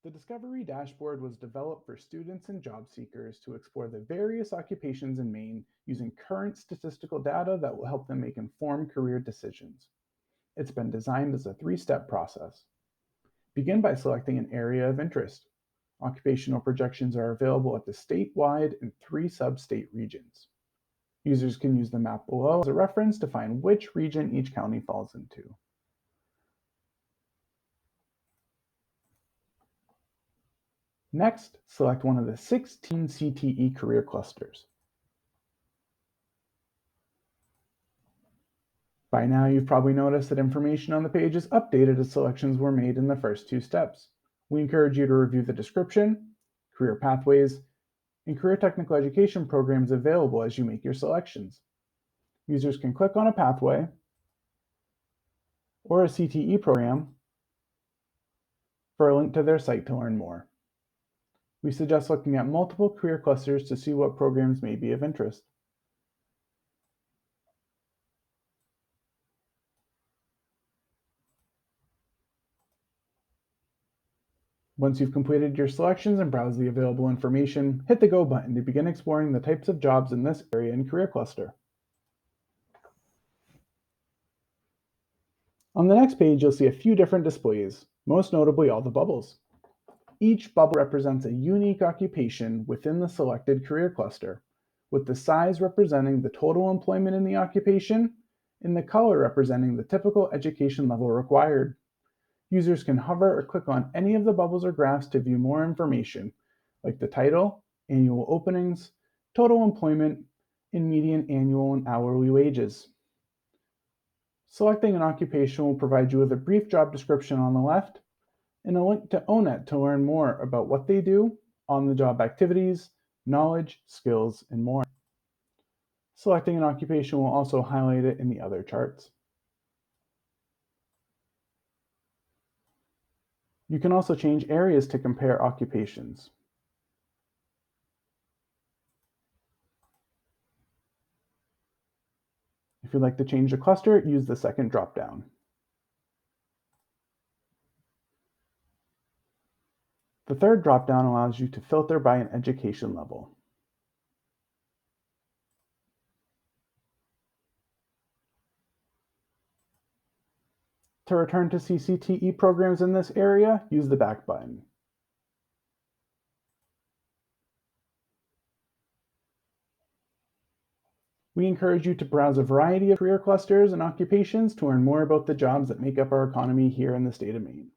The Discovery Dashboard was developed for students and job seekers to explore the various occupations in Maine using current statistical data that will help them make informed career decisions. It's been designed as a three-step process. Begin by selecting an area of interest. Occupational projections are available at the statewide and three sub-state regions. Users can use the map below as a reference to find which region each county falls into. Next, select one of the 16 CTE career clusters. By now, you've probably noticed that information on the page is updated as selections were made in the first two steps. We encourage you to review the description, career pathways, and career technical education programs available as you make your selections. Users can click on a pathway or a CTE program for a link to their site to learn more. We suggest looking at multiple career clusters to see what programs may be of interest. Once you've completed your selections and browsed the available information, hit the Go button to begin exploring the types of jobs in this area and career cluster. On the next page, you'll see a few different displays, most notably all the bubbles. Each bubble represents a unique occupation within the selected career cluster, with the size representing the total employment in the occupation and the color representing the typical education level required. Users can hover or click on any of the bubbles or graphs to view more information, like the title, annual openings, total employment, and median annual and hourly wages. Selecting an occupation will provide you with a brief job description on the left and a link to ONET to learn more about what they do, on-the-job activities, knowledge, skills, and more. Selecting an occupation will also highlight it in the other charts. You can also change areas to compare occupations. If you'd like to change the cluster, use the second drop-down. The third drop-down allows you to filter by an education level. To return to CCTE programs in this area, use the back button. We encourage you to browse a variety of career clusters and occupations to learn more about the jobs that make up our economy here in the state of Maine.